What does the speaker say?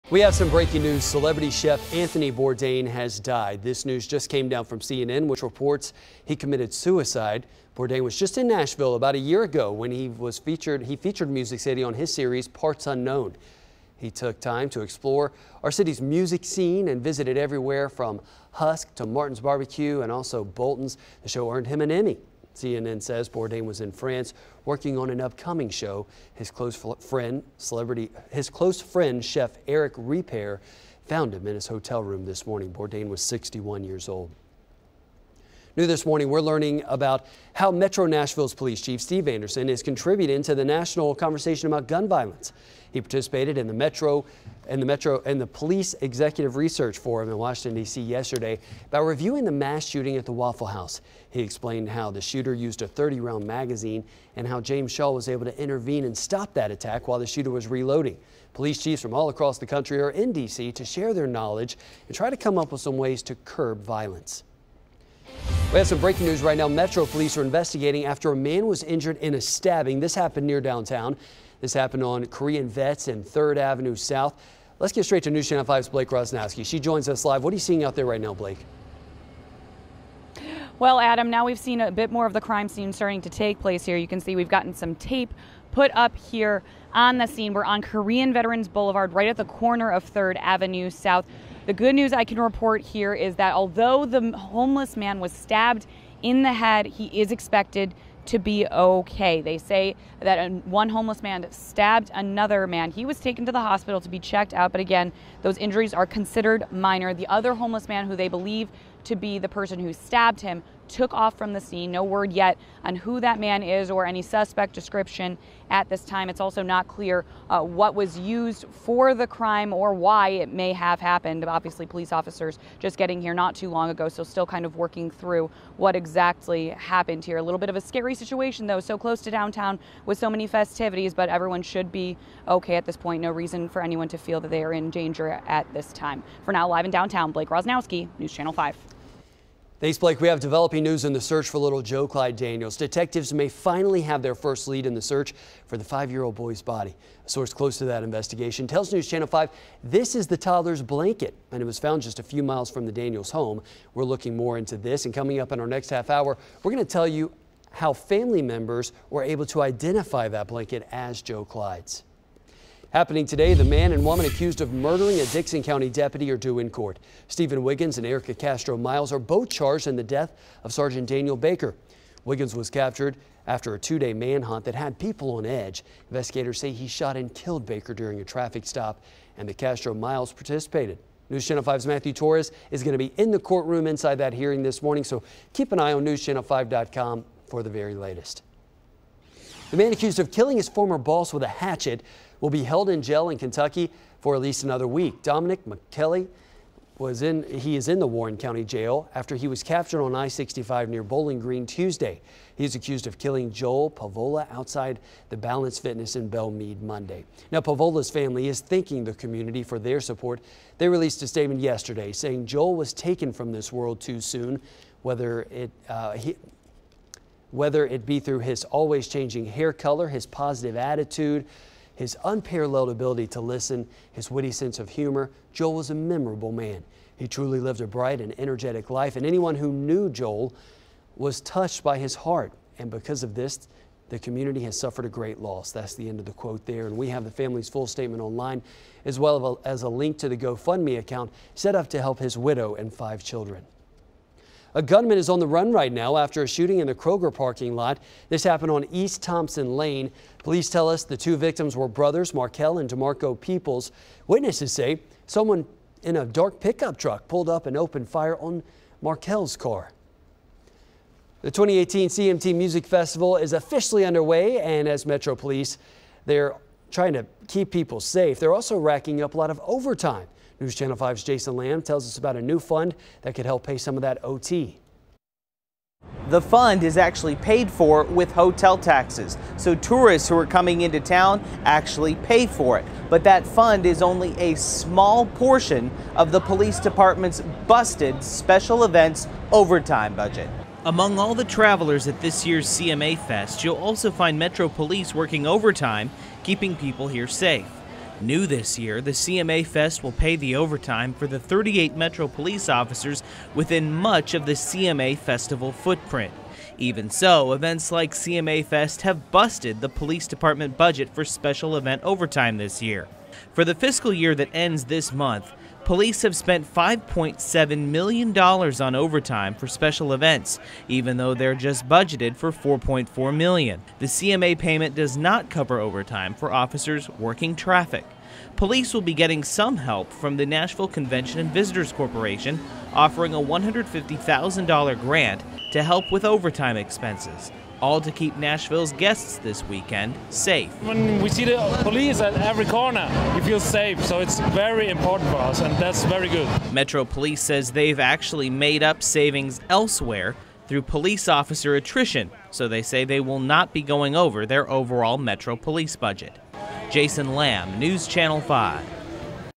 We have some breaking news. Celebrity chef Anthony Bourdain has died. This news just came down from CNN, which reports he committed suicide. Bourdain was just in Nashville about a year ago when he featured Music City on his series Parts Unknown. He took time to explore our city's music scene and visited everywhere from Husk to Martin's Barbecue and also Bolton's. The show earned him an Emmy. CNN says Bourdain was in France working on an upcoming show. His close friend, chef Eric Repair, found him in his hotel room this morning. Bourdain was 61 years old. New this morning, we're learning about how Metro Nashville's Police Chief Steve Anderson is contributing to the national conversation about gun violence. He participated in the Police Executive Research Forum in Washington, D.C. yesterday about reviewing the mass shooting at the Waffle House. He explained how the shooter used a 30-round magazine and how James Shaw was able to intervene and stop that attack while the shooter was reloading. Police chiefs from all across the country are in D.C. to share their knowledge and try to come up with some ways to curb violence. We have some breaking news right now. Metro police are investigating after a man was injured in a stabbing. This happened near downtown. This happened on Korean Vets and 3rd Avenue South. Let's get straight to News Channel 5's Blake Rosnowski. She joins us live. What are you seeing out there right now, Blake? Well, Adam, now we've seen a bit more of the crime scene starting to take place here. You can see we've gotten some tape put up here on the scene. We're on Korean Veterans Boulevard, right at the corner of 3rd Avenue South. The good news I can report here is that although the homeless man was stabbed in the head, he is expected to be okay. They say that one homeless man stabbed another man. He was taken to the hospital to be checked out, but again, those injuries are considered minor. The other homeless man, who they believe to be the person who stabbed him, took off from the scene. No word yet on who that man is or any suspect description at this time. It's also not clear what was used for the crime or why it may have happened. Obviously, police officers just getting here not too long ago, so still kind of working through what exactly happened here. A little bit of a scary situation, though, so close to downtown with so many festivities, but everyone should be okay at this point. No reason for anyone to feel that they are in danger at this time. For now, live in downtown, Blake Rosnowski, News Channel 5. Thanks, Blake. We have developing news in the search for little Joe Clyde Daniels. Detectives may finally have their first lead in the search for the 5-year-old boy's body. A source close to that investigation tells News Channel 5 this is the toddler's blanket, and it was found just a few miles from the Daniels home. We're looking more into this, and coming up in our next half hour, we're going to tell you how family members were able to identify that blanket as Joe Clyde's. Happening today, the man and woman accused of murdering a Dixon County deputy are due in court. Stephen Wiggins and Erica Castro Miles are both charged in the death of Sergeant Daniel Baker. Wiggins was captured after a 2-day manhunt that had people on edge. Investigators say he shot and killed Baker during a traffic stop, and the Castro Miles participated. News Channel 5's Matthew Torres is going to be in the courtroom inside that hearing this morning, so keep an eye on newschannel5.com for the very latest. The man accused of killing his former boss with a hatchet will be held in jail in Kentucky for at least another week. Dominic McKelly is in the Warren County Jail after he was captured on I-65 near Bowling Green Tuesday. He's accused of killing Joel Pavola outside the Balance Fitness in Belmead Monday. Now, Pavola's family is thanking the community for their support. They released a statement yesterday saying Joel was taken from this world too soon, whether it be through his always changing hair color, his positive attitude, his unparalleled ability to listen, his witty sense of humor. Joel was a memorable man. He truly lived a bright and energetic life, and anyone who knew Joel was touched by his heart. And because of this, the community has suffered a great loss. That's the end of the quote there. And we have the family's full statement online, as well as a link to the GoFundMe account set up to help his widow and 5 children. A gunman is on the run right now after a shooting in the Kroger parking lot. This happened on East Thompson Lane. Police tell us the 2 victims were brothers, Markel and DeMarco Peoples. Witnesses say someone in a dark pickup truck pulled up and opened fire on Markel's car. The 2018 CMT Music Festival is officially underway, and as Metro Police, they're trying to keep people safe. They're also racking up a lot of overtime. News Channel 5's Jason Lamb tells us about a new fund that could help pay some of that OT. The fund is actually paid for with hotel taxes, so tourists who are coming into town actually pay for it. But that fund is only a small portion of the police department's busted special events overtime budget. Among all the travelers at this year's CMA Fest, you'll also find Metro Police working overtime, keeping people here safe. New this year, the CMA Fest will pay the overtime for the 38 Metro police officers within much of the CMA Festival footprint. Even so, events like CMA Fest have busted the police department budget for special event overtime this year. For the fiscal year that ends this month, police have spent $5.7 million on overtime for special events, even though they're just budgeted for $4.4 million. The CMA payment does not cover overtime for officers working traffic. Police will be getting some help from the Nashville Convention and Visitors Corporation, offering a $150,000 grant to help with overtime expenses, all to keep Nashville's guests this weekend safe. When we see the police at every corner, you feel safe, so it's very important for us, and that's very good. Metro Police says they've actually made up savings elsewhere through police officer attrition, so they say they will not be going over their overall Metro Police budget. Jason Lamb, News Channel 5.